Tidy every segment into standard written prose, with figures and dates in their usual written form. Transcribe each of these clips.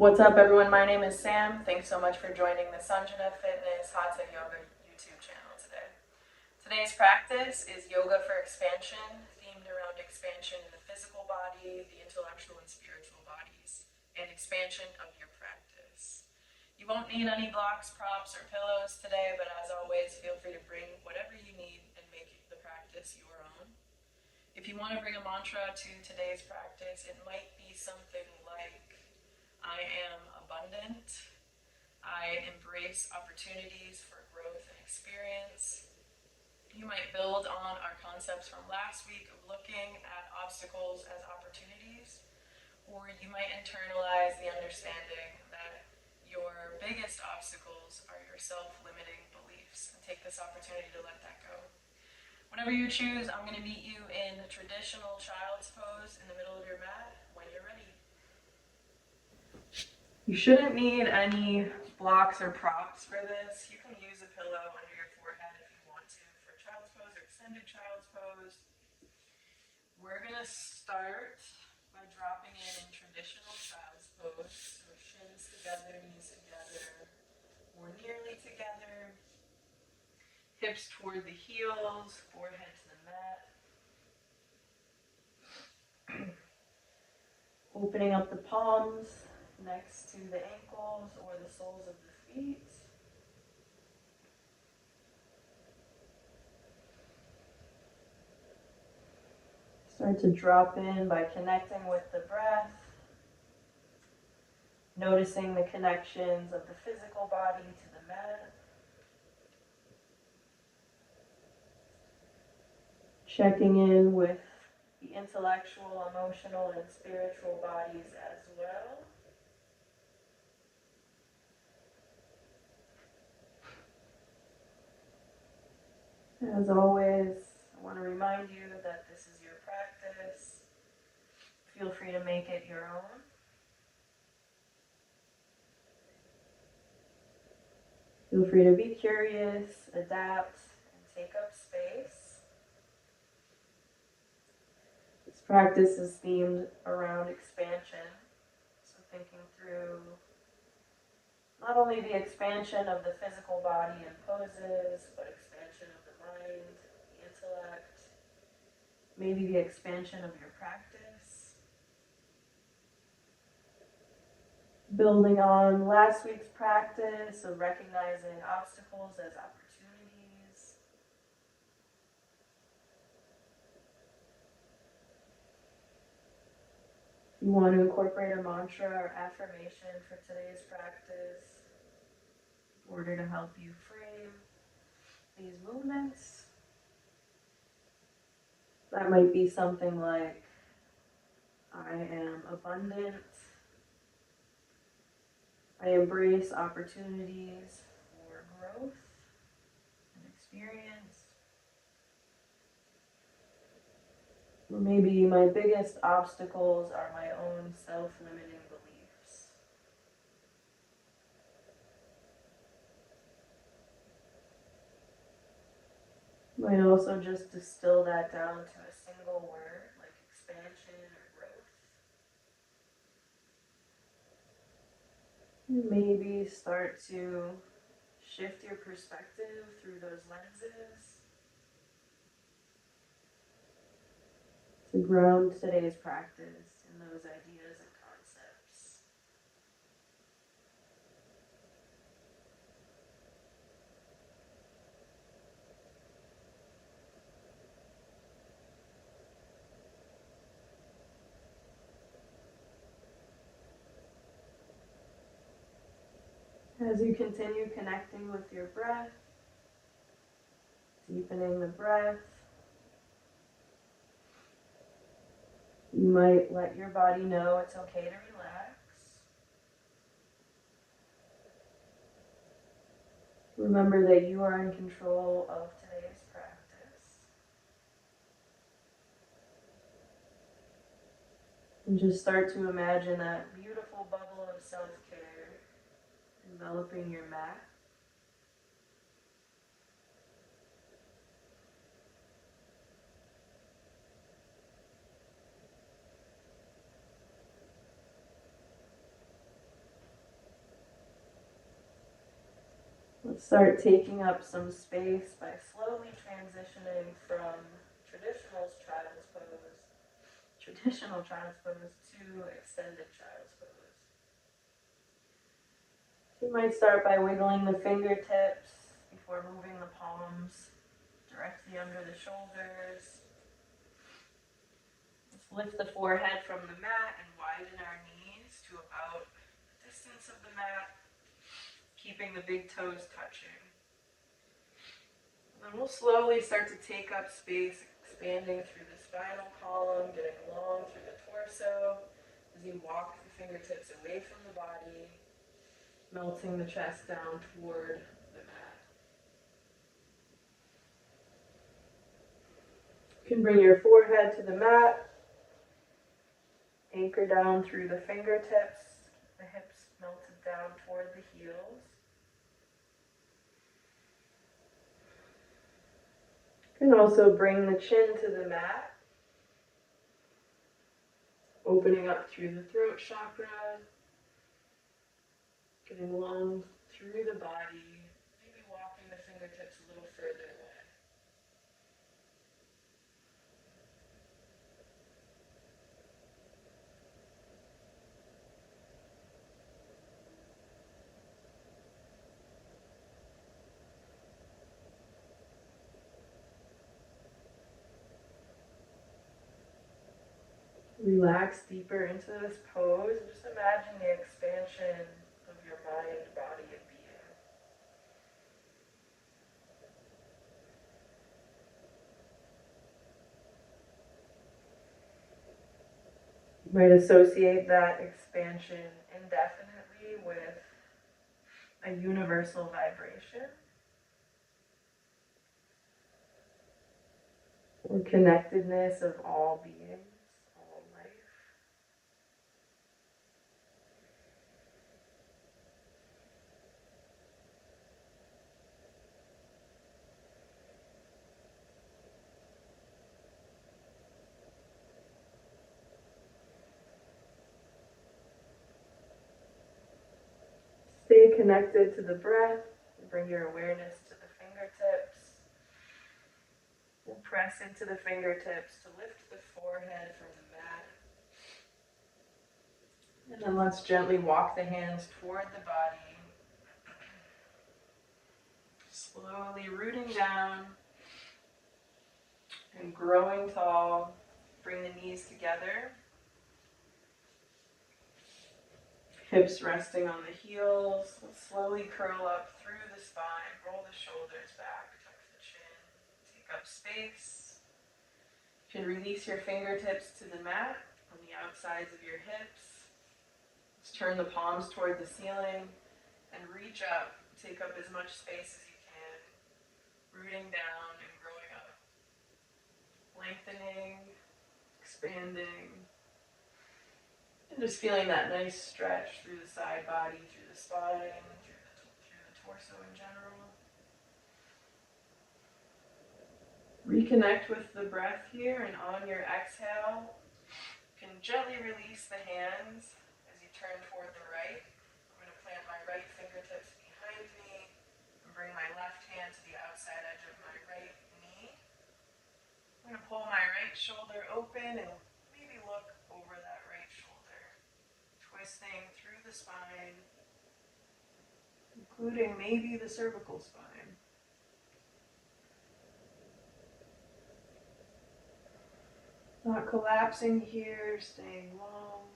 What's up, everyone? My name is Sam. Thanks so much for joining the Sanjana Fitness Hatha Yoga YouTube channel today. Today's practice is yoga for expansion, themed around expansion in the physical body, the intellectual and spiritual bodies, and expansion of your practice. You won't need any blocks, props, or pillows today, but as always, feel free to bring whatever you need and make the practice your own. If you want to bring a mantra to today's practice, it might be something like, I am abundant. I embrace opportunities for growth and experience. You might build on our concepts from last week of looking at obstacles as opportunities, or you might internalize the understanding that your biggest obstacles are your self-limiting beliefs, and take this opportunity to let that go. Whenever you choose, I'm going to meet you in traditional child's pose in the middle of your mat when you're ready. You shouldn't need any blocks or props for this. You can use a pillow under your forehead if you want to for child's pose or extended child's pose. We're going to start by dropping in traditional child's pose. So shins together, knees together, or nearly together. Hips toward the heels, forehead to the mat. Opening up the palms next to the ankles or the soles of the feet. Start to drop in by connecting with the breath, noticing the connections of the physical body to the mat. Checking in with the intellectual, emotional, and spiritual bodies as well. As always, I want to remind you that this is your practice. Feel free to make it your own. Feel free to be curious, adapt, and take up space. This practice is themed around expansion. So thinking through not only the expansion of the physical body and poses, but expansion of the mind, the intellect, maybe the expansion of your practice. Building on last week's practice of recognizing obstacles as opportunities. If you want to incorporate a mantra or affirmation for today's practice in order to help you frame these movements, that might be something like, I am abundant. I embrace opportunities for growth and experience. Or maybe my biggest obstacles are my own self-limiting beliefs. You might also just distill that down to a single word, like expansion or growth. And maybe start to shift your perspective through those lenses to ground today's practice in those ideas and concepts. As you continue connecting with your breath, deepening the breath, you might let your body know it's okay to relax. Remember that you are in control of today's practice. And just start to imagine that beautiful bubble of self-care enveloping your mat. Let's start taking up some space by slowly transitioning from traditional child's pose to extended child's pose. You might start by wiggling the fingertips before moving the palms directly under the shoulders. Let's lift the forehead from the mat and widen our knees to about the distance of the mat, keeping the big toes touching. And then we'll slowly start to take up space, expanding through the spinal column, getting long through the torso as you walk the fingertips away from the body, melting the chest down toward the mat. You can bring your forehead to the mat, anchor down through the fingertips, the hips melted down toward the heels. You can also bring the chin to the mat, opening up through the throat chakra, getting long through the body, maybe walking the fingertips a little further away. Relax deeper into this pose and just imagine the expansion of your mind, body, and being. You might associate that expansion indefinitely with a universal vibration or connectedness of all beings, all life. Stay connected to the breath. Bring your awareness to the fingertips. We'll press into the fingertips to lift the forehead from the mat. And then let's gently walk the hands toward the body. Slowly rooting down and growing tall. Bring the knees together. Hips resting on the heels. Let's slowly curl up through the spine. Roll the shoulders back. Tuck the chin. Take up space. You can release your fingertips to the mat on the outsides of your hips. Let's turn the palms toward the ceiling and reach up. Take up as much space as you can. Rooting down and growing up. Lengthening, expanding. And just feeling that nice stretch through the side body, through the spine, through the torso in general. Reconnect with the breath here, and on your exhale, you can gently release the hands as you turn toward the right. I'm going to plant my right fingertips behind me and bring my left hand to the outside edge of my right knee. I'm going to pull my right shoulder open and maybe look over that right shoulder. Twisting through the spine, including maybe the cervical spine. Not collapsing here, staying long.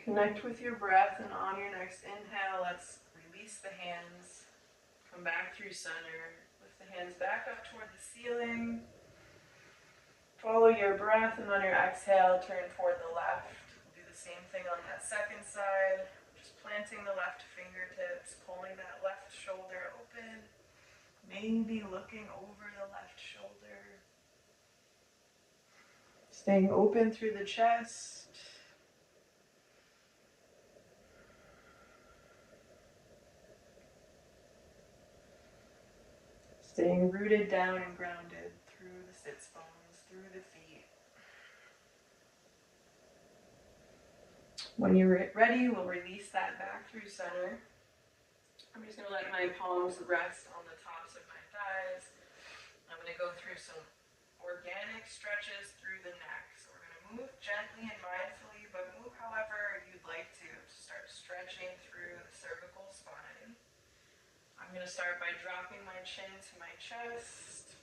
Connect with your breath, and on your next inhale, let's release the hands. Come back through center. Lift the hands back up toward the ceiling. Follow your breath, and on your exhale, turn toward the left. We'll do the same thing on that second side. Just planting the left fingertips, pulling that left shoulder open. Maybe looking over the left shoulder. Staying open through the chest. Staying rooted down and grounded through the sits bones, through the feet. When you're ready, we'll release that back through center. I'm just gonna let my palms rest on the tops of my thighs. I'm gonna go through some organic stretches through the neck. So we're gonna move gently and mindfully, but move however you'd like to. Start stretching through the cervical spine. I'm gonna start by dropping my chin to my chest,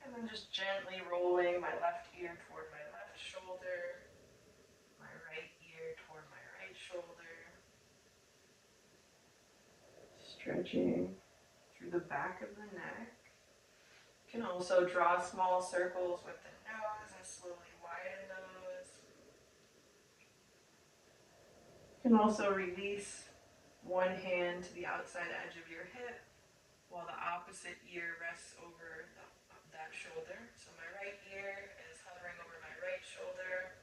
and then just gently rolling my left ear toward my left shoulder, my right ear toward my right shoulder. Stretching through the back of the neck. You can also draw small circles with the nose and slowly widen those. You can also release one hand to the outside edge of your hip while the opposite ear rests over that shoulder. So my right ear is hovering over my right shoulder.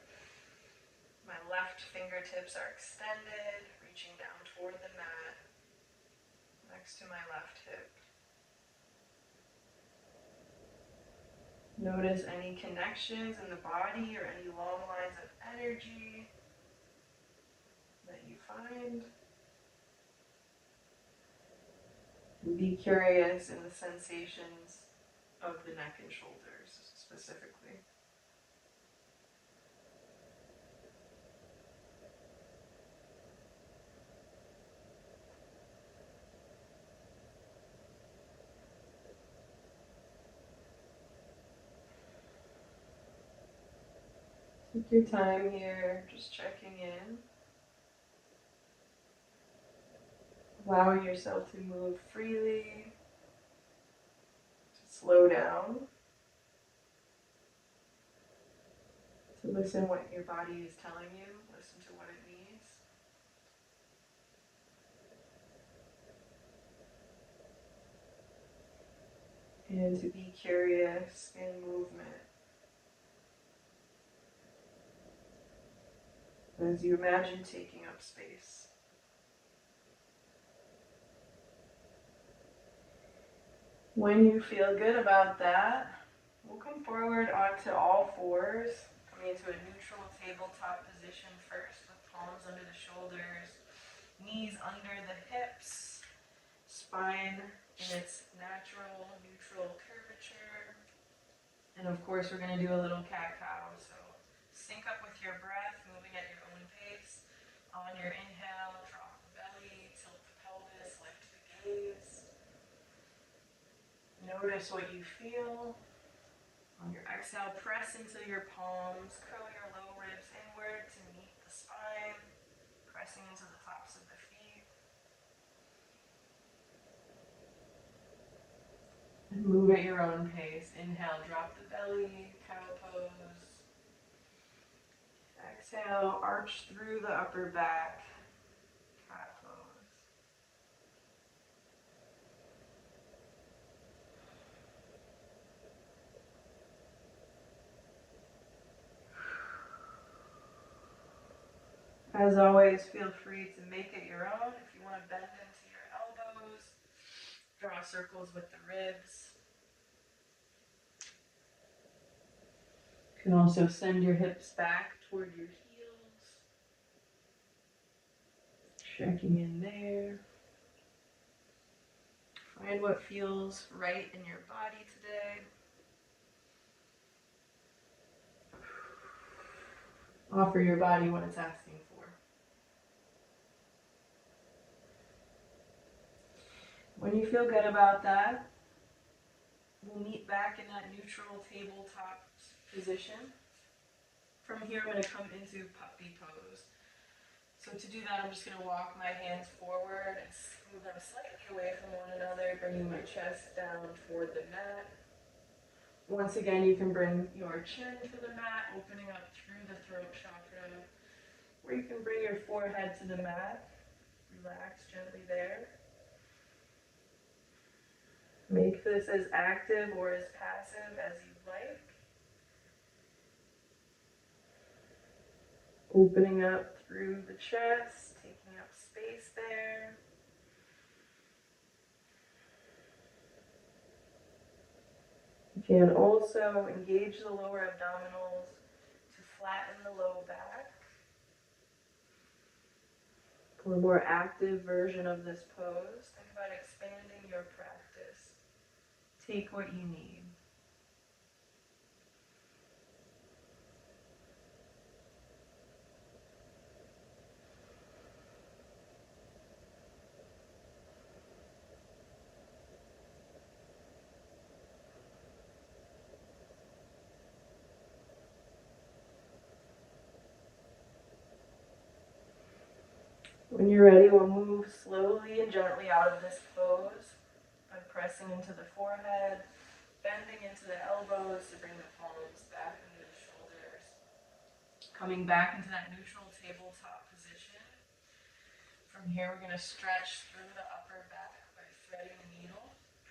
My left fingertips are extended, reaching down toward the mat next to my left hip. Notice any connections in the body or any long lines of energy that you find. And be curious in the sensations of the neck and shoulders specifically. Take your time here, just checking in. Allowing yourself to move freely, to slow down, to listen what your body is telling you, listen to what it needs. And to be curious in movement. As you imagine taking up space. When you feel good about that, we'll come forward onto all fours, coming into a neutral tabletop position first with palms under the shoulders, knees under the hips, spine in its natural neutral curvature. And of course, we're going to do a little cat-cow. So sync up with your breath, moving at your own pace. On your inhale, drop the belly, tilt the pelvis, lift the gaze. Notice what you feel. On your exhale, press into your palms, curl your low ribs inward to meet the spine, pressing into the tops of the feet. And move at your own pace. Inhale, drop the belly, cow pose. Exhale, arch through the upper back, cat pose. As always, feel free to make it your own. If you want to bend into your elbows, draw circles with the ribs. You can also send your hips back toward your heels. Checking in there. Find what feels right in your body today. Offer your body what it's asking for. When you feel good about that, we'll meet back in that neutral tabletop position. From here, I'm going to come into puppy pose. So to do that, I'm just going to walk my hands forward and move them slightly away from one another, bringing my chest down toward the mat. Once again, you can bring your chin to the mat, opening up through the throat chakra, or you can bring your forehead to the mat. Relax gently there. Make this as active or as passive as you like. Opening up through the chest, taking up space there. You can also engage the lower abdominals to flatten the low back. or a more active version of this pose, think about expanding your practice. Take what you need. When you're ready, we'll move slowly and gently out of this pose by pressing into the forehead, bending into the elbows to bring the palms back into the shoulders. Coming back into that neutral tabletop position. From here, we're going to stretch through the upper back by threading the needle.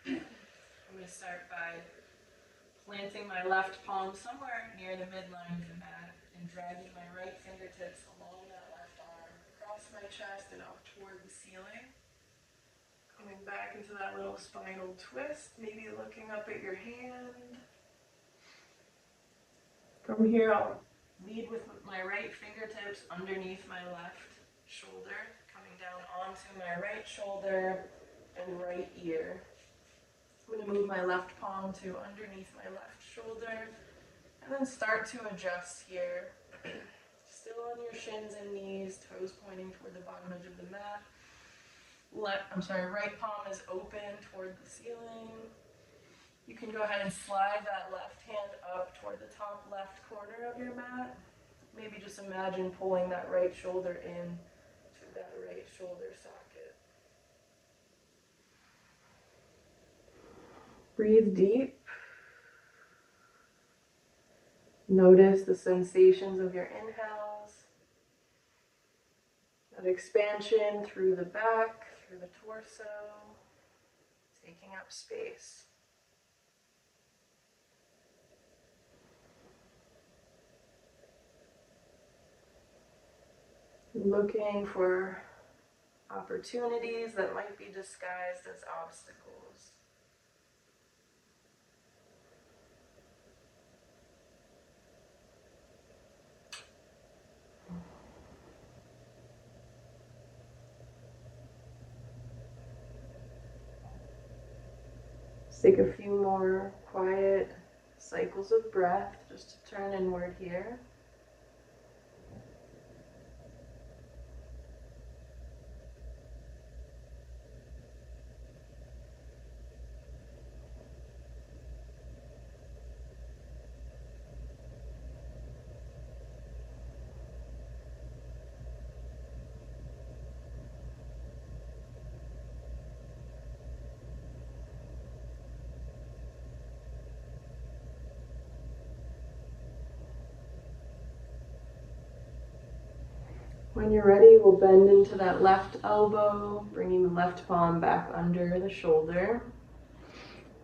I'm going to start by planting my left palm somewhere near the midline of the mat and dragging my right fingertips along that left arm, across my chest and up toward the ceiling. Coming back into that little spinal twist, maybe looking up at your hand. From here, I'll lead with my right fingertips underneath my left shoulder, coming down onto my right shoulder and right ear. I'm going to move my left palm to underneath my left shoulder and then start to adjust here. Still on your shins and knees, toes pointing toward the bottom edge of the mat. Right palm is open toward the ceiling. You can go ahead and slide that left hand up toward the top left corner of your mat. Maybe just imagine pulling that right shoulder in to that right shoulder socket. Breathe deep. Notice the sensations of your inhales. That expansion through the back, through the torso, taking up space. Looking for opportunities that might be disguised as obstacles. Let's take a few more quiet cycles of breath just to turn inward here. When you're ready, we'll bend into that left elbow, bringing the left palm back under the shoulder.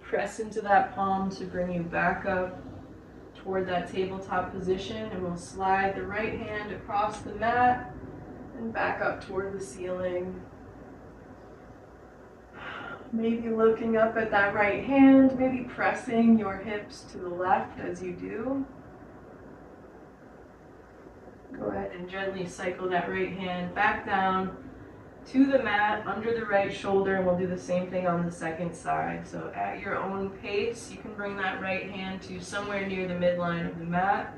Press into that palm to bring you back up toward that tabletop position, and we'll slide the right hand across the mat and back up toward the ceiling. Maybe looking up at that right hand, maybe pressing your hips to the left as you do. Go ahead and gently cycle that right hand back down to the mat, under the right shoulder, and we'll do the same thing on the second side. So at your own pace, you can bring that right hand to somewhere near the midline of the mat.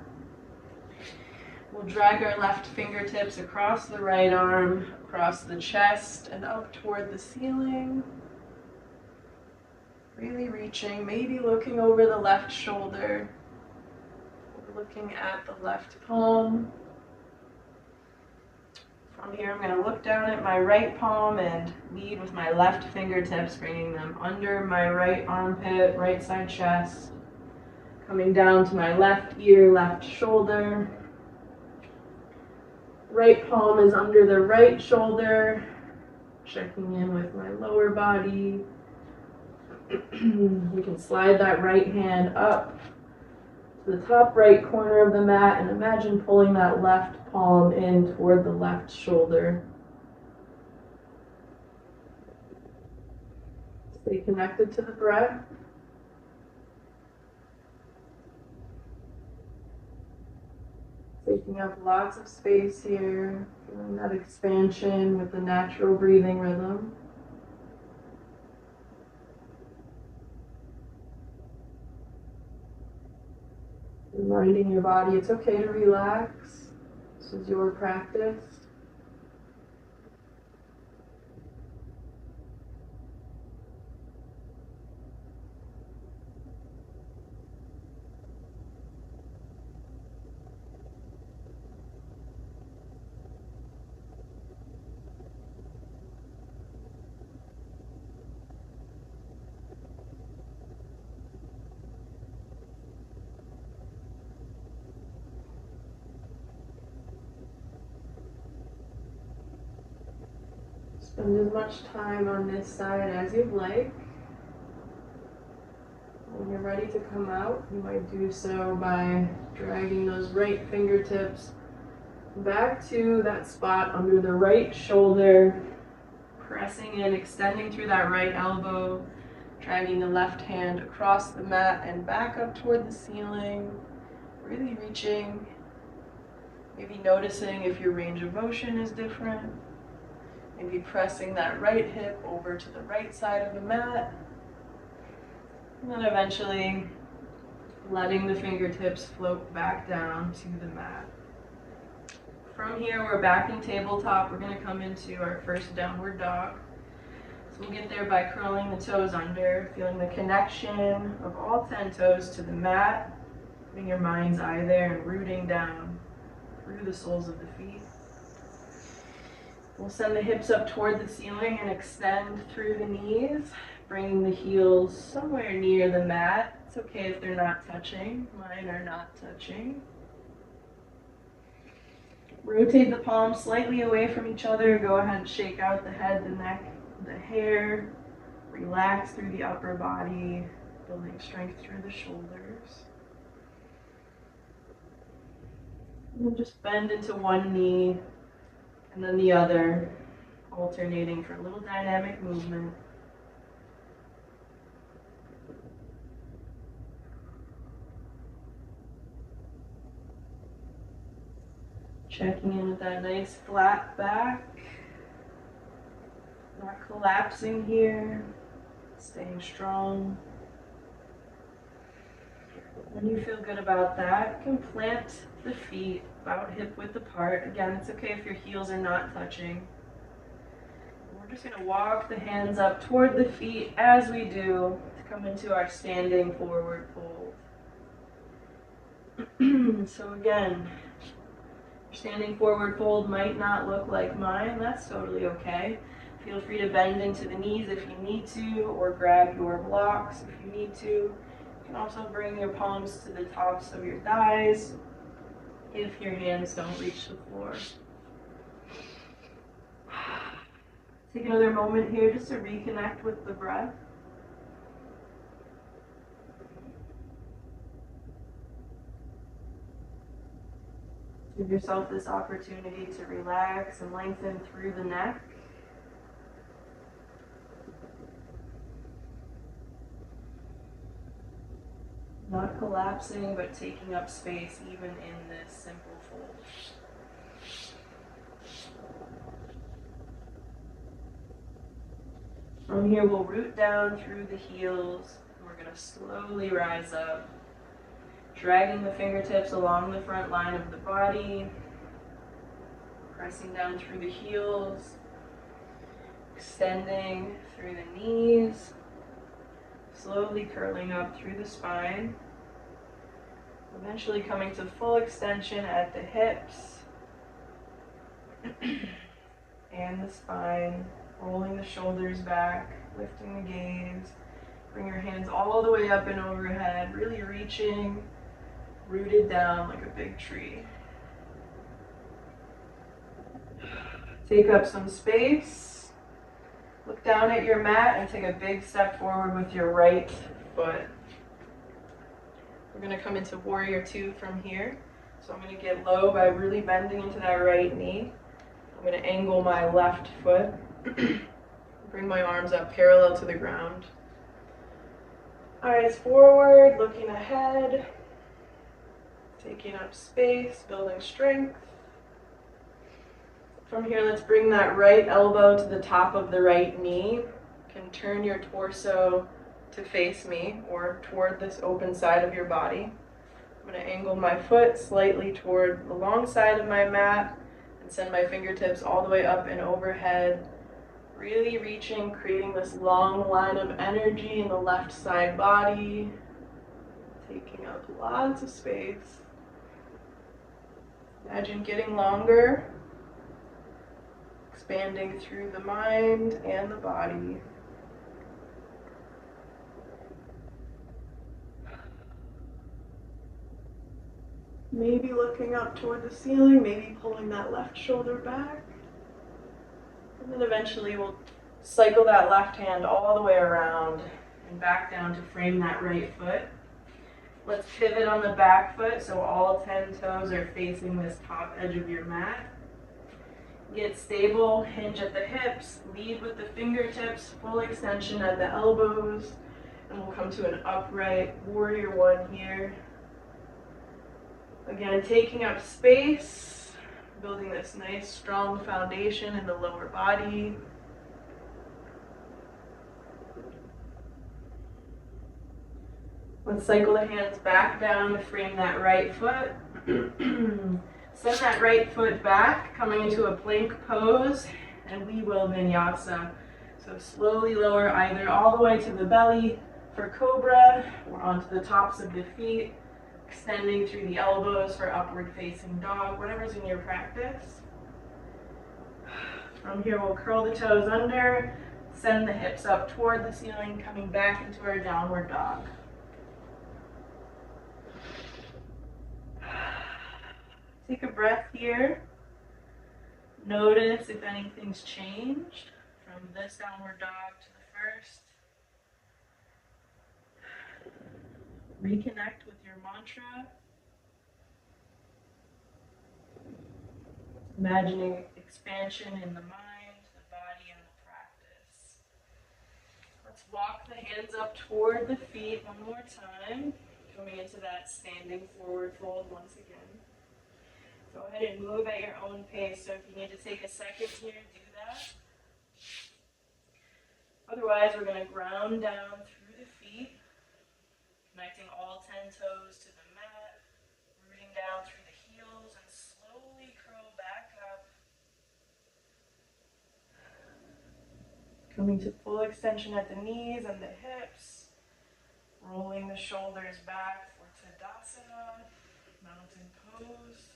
We'll drag our left fingertips across the right arm, across the chest, and up toward the ceiling. Really reaching, maybe looking over the left shoulder, looking at the left palm. From here, I'm going to look down at my right palm and lead with my left fingertips, bringing them under my right armpit, right side chest. Coming down to my left ear, left shoulder. Right palm is under the right shoulder. Checking in with my lower body. You can slide that right hand up to the top right corner of the mat and imagine pulling that left palm in toward the left shoulder. Stay connected to the breath. Taking up lots of space here, feeling that expansion with the natural breathing rhythm. Reminding your body it's okay to relax. This is your practice. Spend as much time on this side as you'd like. When you're ready to come out, you might do so by dragging those right fingertips back to that spot under the right shoulder, pressing in, extending through that right elbow, dragging the left hand across the mat and back up toward the ceiling, really reaching, maybe noticing if your range of motion is different. Maybe pressing that right hip over to the right side of the mat. And then eventually letting the fingertips float back down to the mat. From here, we're back in tabletop. We're going to come into our first downward dog. So we'll get there by curling the toes under, feeling the connection of all 10 toes to the mat, putting your mind's eye there and rooting down through the soles of the feet. We'll send the hips up toward the ceiling and extend through the knees, bringing the heels somewhere near the mat. It's okay if they're not touching. Mine are not touching. Rotate the palms slightly away from each other. Go ahead and shake out the head, the neck, the hair. Relax through the upper body, building strength through the shoulders. And then just bend into one knee and then the other, alternating for a little dynamic movement. Checking in with that nice flat back. Not collapsing here, staying strong. When you feel good about that, you can plant the feet about hip width apart. Again, it's okay if your heels are not touching. We're just going to walk the hands up toward the feet as we do to come into our standing forward fold. So again, standing forward fold might not look like mine. That's totally okay. Feel free to bend into the knees if you need to, or grab your blocks if you need to. You can also bring your palms to the tops of your thighs if your hands don't reach the floor. Take another moment here just to reconnect with the breath. Give yourself this opportunity to relax and lengthen through the neck. Not collapsing, but taking up space even in this simple fold. From here, we'll root down through the heels. We're going to slowly rise up, dragging the fingertips along the front line of the body, pressing down through the heels, extending through the knees, slowly curling up through the spine, eventually coming to full extension at the hips and the spine, rolling the shoulders back, lifting the gaze. Bring your hands all the way up and overhead, really reaching, rooted down like a big tree. Take up some space. Look down at your mat and take a big step forward with your right foot. We're going to come into Warrior Two from here. So I'm going to get low by really bending into that right knee. I'm going to angle my left foot. Bring my arms up parallel to the ground. Eyes forward, looking ahead. Taking up space, building strength. From here, let's bring that right elbow to the top of the right knee. You can turn your torso to face me or toward this open side of your body. I'm going to angle my foot slightly toward the long side of my mat and send my fingertips all the way up and overhead, really reaching, creating this long line of energy in the left side body, taking up lots of space. Imagine getting longer, expanding through the mind and the body. Maybe looking up toward the ceiling, maybe pulling that left shoulder back. And then eventually we'll cycle that left hand all the way around and back down to frame that right foot. Let's pivot on the back foot so all 10 toes are facing this top edge of your mat. Get stable, hinge at the hips, lead with the fingertips, full extension at the elbows, and we'll come to an upright warrior one here. Again, taking up space, building this nice strong foundation in the lower body. Let's cycle the hands back down to frame that right foot. Send that right foot back, coming into a plank pose, and we will vinyasa. So slowly lower either all the way to the belly for cobra or onto the tops of the feet, extending through the elbows for upward facing dog, whatever's in your practice. From here, we'll curl the toes under, send the hips up toward the ceiling, coming back into our downward dog. Take a breath here. Notice if anything's changed from this downward dog to the first. Reconnect with your mantra. Imagining expansion in the mind, the body, and the practice. Let's walk the hands up toward the feet one more time, coming into that standing forward fold once again. Go ahead and move at your own pace, so if you need to take a second here, do that. Otherwise, we're going to ground down through the feet, connecting all 10 toes to the mat, rooting down through the heels, and slowly curl back up. Coming to full extension at the knees and the hips, rolling the shoulders back for Tadasana, mountain pose.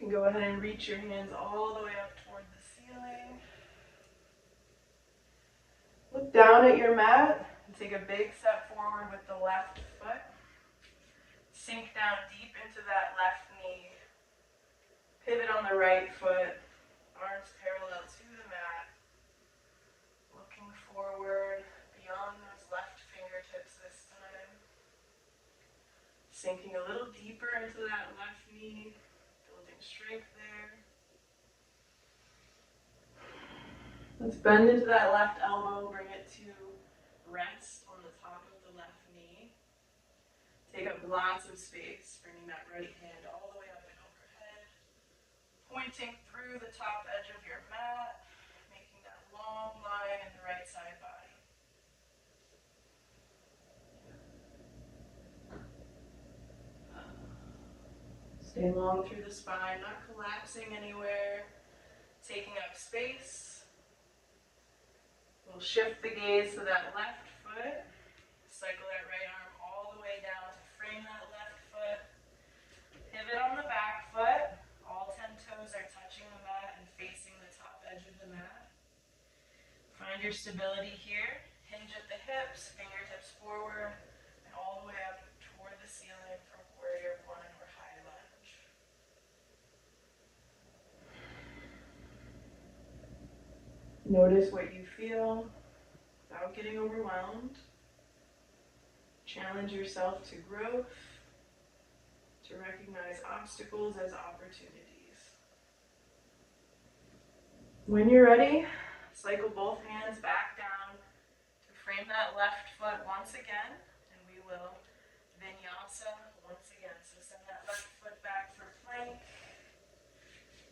You can go ahead and reach your hands all the way up toward the ceiling. Look down at your mat and take a big step forward with the left foot. Sink down deep into that left knee. Pivot on the right foot, arms parallel to the mat. Looking forward beyond those left fingertips this time. Sinking a little deeper into that left knee. Strength there. Let's bend into that left elbow, bring it to rest on the top of the left knee. Take up lots of space, bringing that right hand all the way up and overhead. Pointing through the top edge of your mat, making that long line in the right side body. Stay long through the spine, not collapsing anywhere, taking up space. We'll shift the gaze to that left foot. Cycle that right arm all the way down to frame that left foot. Pivot on the back foot. All 10 toes are touching the mat and facing the top edge of the mat. Find your stability here. Hinge at the hips, fingertips forward, and all the way up toward the ceiling for warrior one or high lunge. Notice what you feel without getting overwhelmed. Challenge yourself to growth, to recognize obstacles as opportunities. When you're ready, cycle both hands back down to frame that left foot once again, and we will vinyasa once again. plank.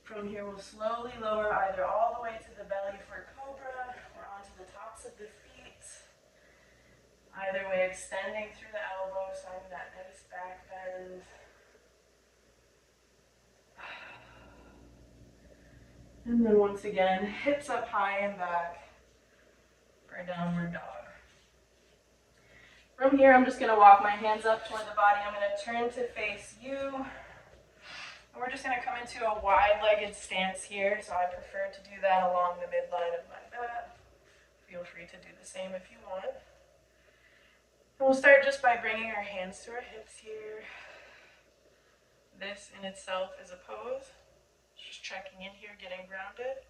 From here, we'll slowly lower either all the way to the belly for cobra or onto the tops of the feet. Either way, extending through the elbows, finding that nice back bend. And then once again, hips up high and back for a downward dog. From here, I'm just going to walk my hands up toward the body. I'm going to turn to face you. And we're just going to come into a wide-legged stance here. So I prefer to do that along the midline of my mat. Feel free to do the same if you want. And we'll start just by bringing our hands to our hips here. This in itself is a pose. Just checking in here, getting grounded.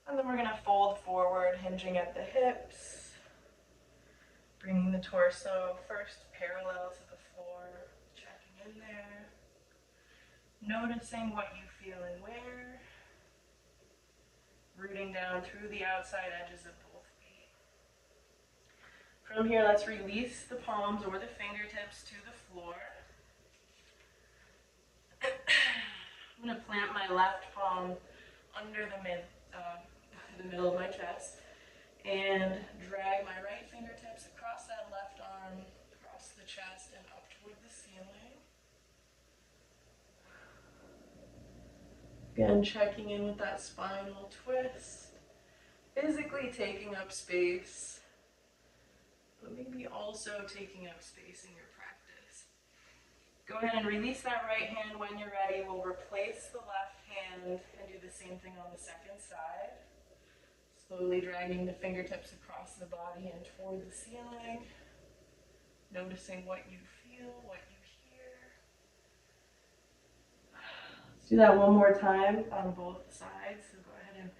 And then we're going to fold forward, hinging at the hips. Bringing the torso first parallel to the floor, checking in there. Noticing what you feel and where. Rooting down through the outside edges of both feet. From here, let's release the palms or the fingertips to the floor. I'm going to plant my left palm under the middle of my chest and drag my right fingertips across that left arm, across the chest and up toward the ceiling. Again, checking in with that spinal twist, physically taking up space, but maybe also taking up space in your practice. Go ahead and release that right hand when you're ready. We'll replace the left hand and do the same thing on the second side. Slowly dragging the fingertips across the body and toward the ceiling. Noticing what you feel, what you hear. Let's do that one more time on both sides. So go ahead and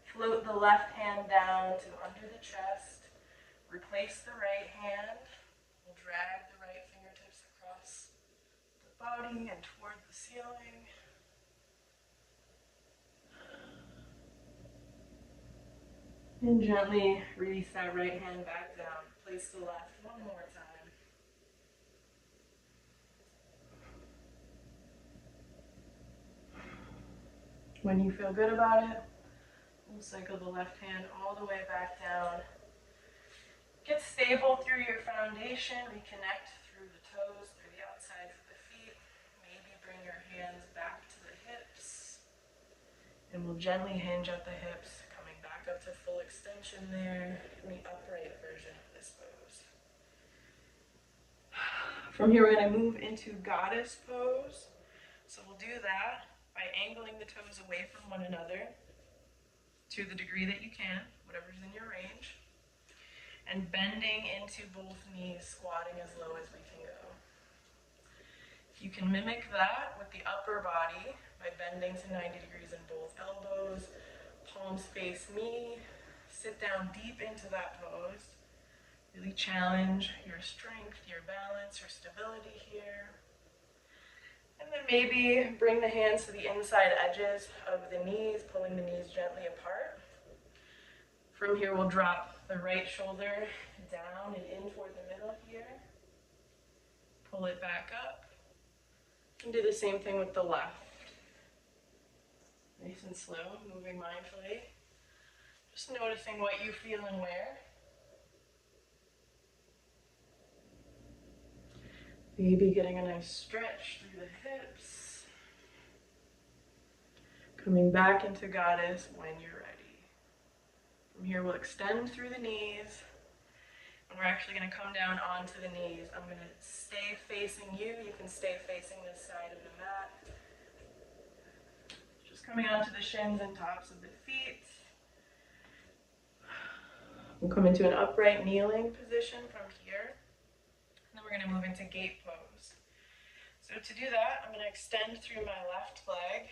float the left hand down to under the chest. Replace the right hand. We'll drag the right fingertips across the body and toward the ceiling. And gently release that right hand back down. Place the left one more time. When you feel good about it, we'll cycle the left hand all the way back down. Get stable through your foundation. Reconnect through the toes, through the outsides of the feet. Maybe bring your hands back to the hips. And we'll gently hinge at the hips. Up to full extension there in the upright version of this pose. From here, we're going to move into goddess pose. So we'll do that by angling the toes away from one another to the degree that you can, whatever's in your range, and bending into both knees, squatting as low as we can go. You can mimic that with the upper body by bending to 90 degrees in both elbows. Palms face me, sit down deep into that pose. Really challenge your strength, your balance, your stability here. And then maybe bring the hands to the inside edges of the knees, pulling the knees gently apart. From here, we'll drop the right shoulder down and in toward the middle here. Pull it back up. And do the same thing with the left. Nice and slow, moving mindfully. Just noticing what you feel and where. Maybe getting a nice stretch through the hips. Coming back into goddess when you're ready. From here, we'll extend through the knees. And we're actually going to come down onto the knees. I'm going to stay facing you. You can stay facing this side of the mat. Coming onto the shins and tops of the feet. We'll come into an upright kneeling position from here. And then we're going to move into gate pose. So to do that, I'm going to extend through my left leg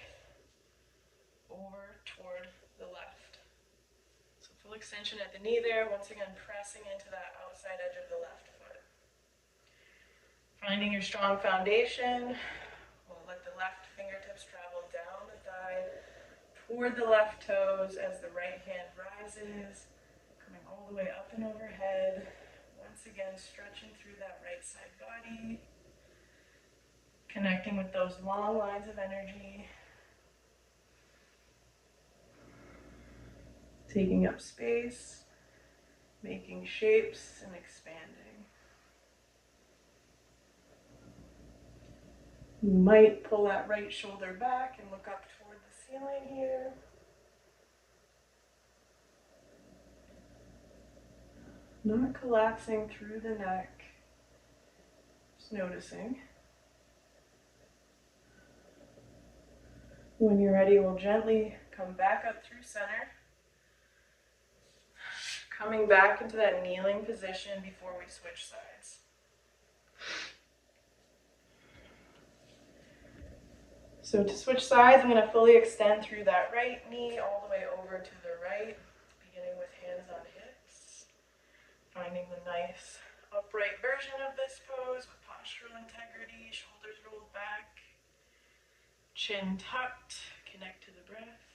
over toward the left. So full extension at the knee there, once again pressing into that outside edge of the left foot. Finding your strong foundation, we'll let the left fingertips travel down the thigh toward the left toes as the right hand rises, coming all the way up and overhead. Once again, stretching through that right side body. Connecting with those long lines of energy. Taking up space, making shapes and expanding. You might pull that right shoulder back and look up toward the ceiling here. Not collapsing through the neck, just noticing. When you're ready, we'll gently come back up through center. Coming back into that kneeling position before we switch sides. So to switch sides, I'm going to fully extend through that right knee all the way over to the right, beginning with hands on hips. Finding the nice upright version of this pose with postural integrity, shoulders rolled back, chin tucked, connect to the breath.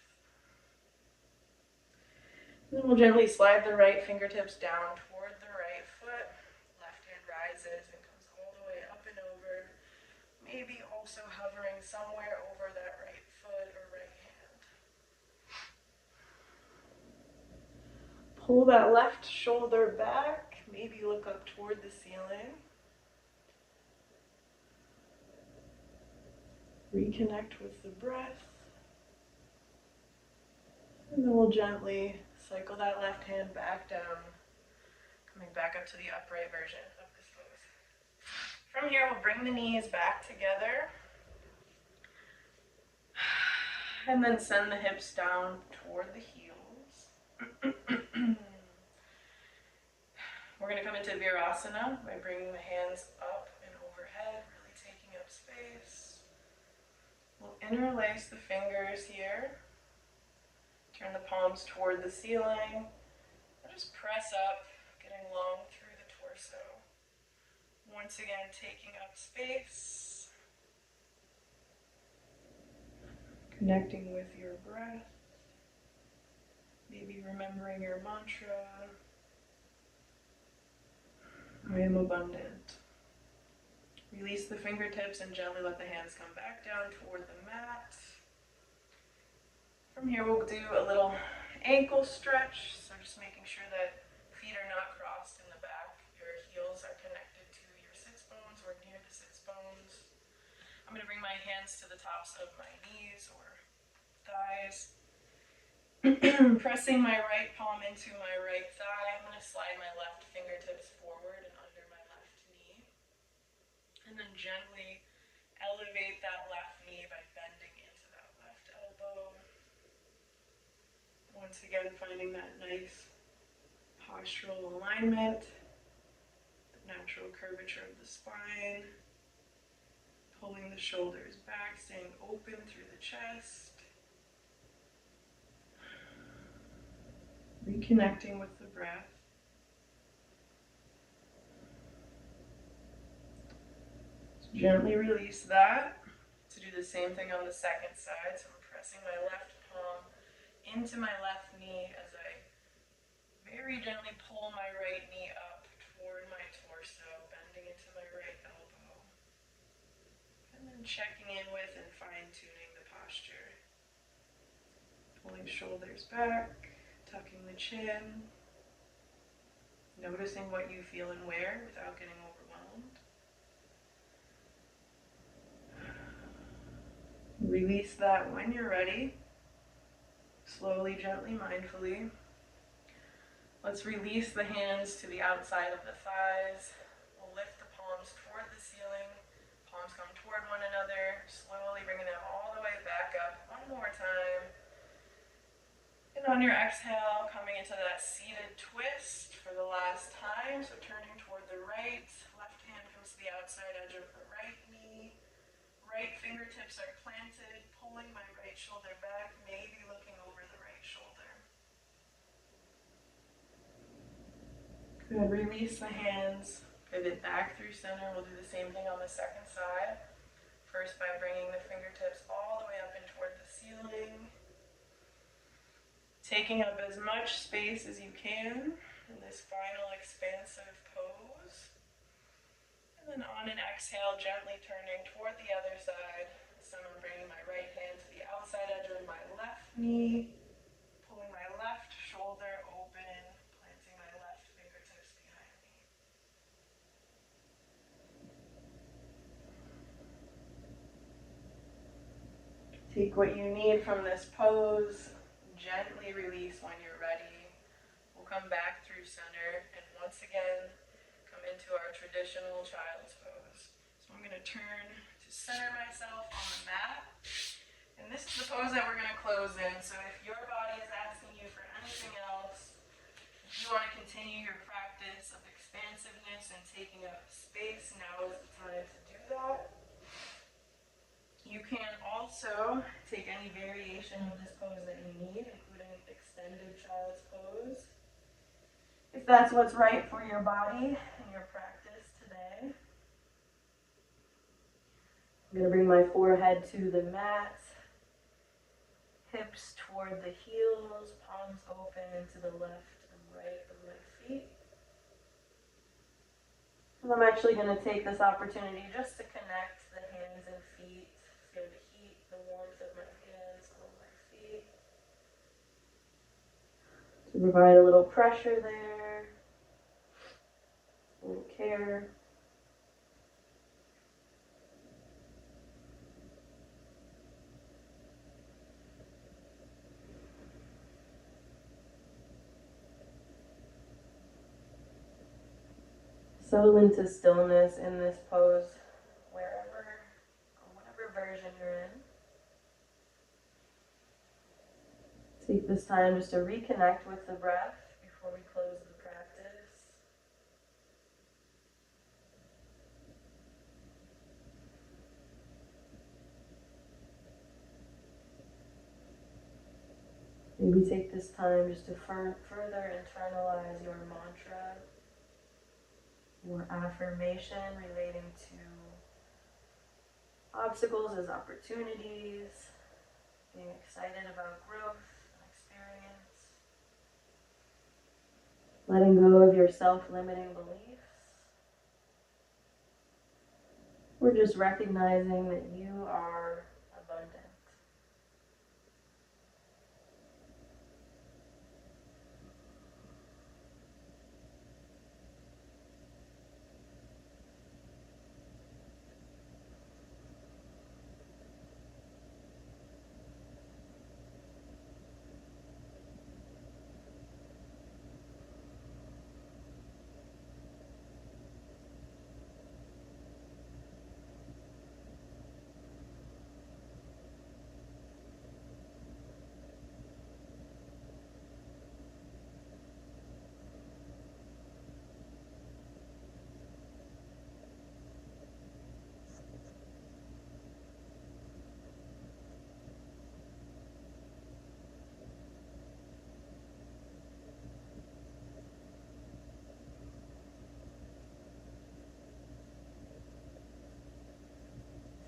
And then we'll gently slide the right fingertips down toward the right foot. Left hand rises and comes all the way up and over. Maybe also hovering somewhere over that right foot or right hand. Pull that left shoulder back. Maybe look up toward the ceiling. Reconnect with the breath. And then we'll gently cycle that left hand back down, coming back up to the upright version of this pose. From here, we'll bring the knees back together. And then send the hips down toward the heels. We're going to come into Virasana by bringing the hands up and overhead, really taking up space. We'll interlace the fingers here. Turn the palms toward the ceiling. And just press up, getting long through the torso. Once again, taking up space. Connecting with your breath. Maybe remembering your mantra. I am abundant. Release the fingertips and gently let the hands come back down toward the mat. From here, we'll do a little ankle stretch. So just making sure that feet are not crossed in the back. Your heels are connected to your sits bones or near the sits bones. I'm going to bring my hands to the tops of my knees or thighs. Pressing my right palm into my right thigh. I'm going to slide my left fingertips forward and under my left knee. And then gently elevate that left knee by bending into that left elbow. Once again, finding that nice postural alignment, the natural curvature of the spine, pulling the shoulders back, staying open through the chest, reconnecting with the breath. So gently release that. To do the same thing on the second side, so I'm pressing my left palm into my left knee as I very gently pull my right knee up toward my torso, bending into my right elbow. And then checking in with and fine-tuning the posture. Pulling shoulders back, tucking the chin, noticing what you feel and where without getting overwhelmed. Release that when you're ready. Slowly, gently, mindfully. Let's release the hands to the outside of the thighs. We'll lift the palms toward the ceiling. Palms come toward one another. Slowly bringing them all the way back up. One more time. And on your exhale, coming into that seated twist for the last time. So turning toward the right. Left hand comes to the outside edge of the right knee. Right fingertips are planted, pulling my right shoulder back, maybe looking over the right shoulder. Good, release the hands, pivot back through center. We'll do the same thing on the second side. First by bringing the fingertips all the way up and toward the ceiling. Taking up as much space as you can in this final expansive pose. And then on an exhale, gently turning toward the other side. So I'm bringing my right hand to the outside edge of my left knee, pulling my left shoulder open, planting my left fingertips behind me. Take what you need from this pose, gently release when you're ready. We'll come back through center and once again come into our traditional child's pose. So I'm going to turn to center myself on the mat. And this is the pose that we're going to close in. So if your body is asking you for anything else, if you want to continue your practice of expansiveness and taking up space, now is the time to do that. You can also take any variation of this pose that you need, including extended child's pose, if that's what's right for your body and your practice today. I'm going to bring my forehead to the mat, hips toward the heels, palms open to the left and right of my feet. And I'm actually going to take this opportunity just to connect the hands and feet, feel the heat, the warmth of my hands on my feet. To provide a little pressure there, a little care. Settle into stillness in this pose, wherever or whatever version you're in. Take this time just to reconnect with the breath before we close the practice. Maybe take this time just to further internalize your mantra, your affirmation relating to obstacles as opportunities, being excited about growth and experience, letting go of your self-limiting beliefs. We're just recognizing that you are abundant.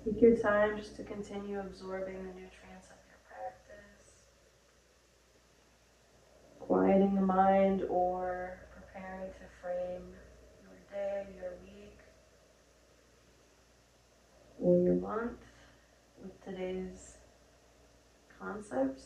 Take your time just to continue absorbing the nutrients of your practice, quieting the mind or preparing to frame your day, your week, or your month with today's concepts.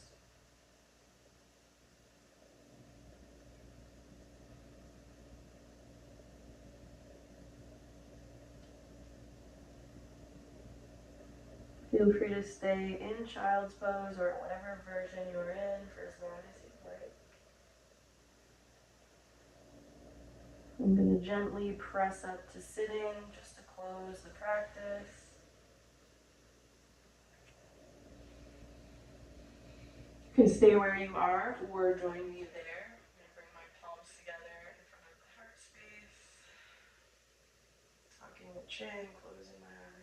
Feel free to stay in child's pose or whatever version you're in for as long as you'd like. I'm going to gently press up to sitting just to close the practice. You can stay where you are or join me there. I'm going to bring my palms together in front of the heart space. Tucking the chin, closing my eyes.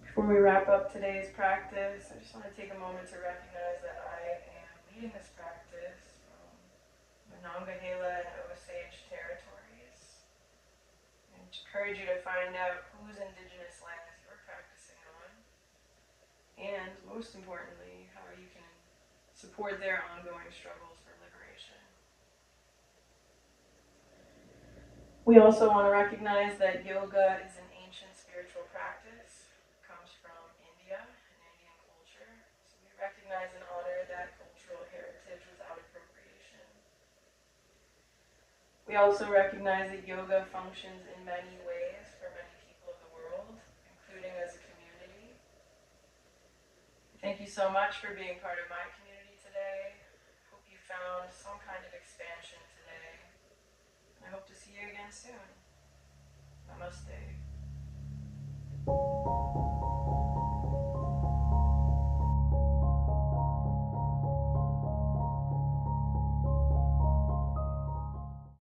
Before we wrap up today's practice, I just want to take a moment to recognize that I am leading this practice from Monongahela and Osage territories. And encourage you to find out whose indigenous lands you're practicing on, and most importantly, how you can support their ongoing struggles for liberation. We also want to recognize that yoga is an ancient spiritual practice, comes from India and Indian culture. So we recognize and honor that cultural heritage without appropriation. We also recognize that yoga functions in many ways for many people of the world, including as a community. Thank you so much for being part of my community today. Hope you found some kind of expansion today. I hope to see you again soon. Namaste.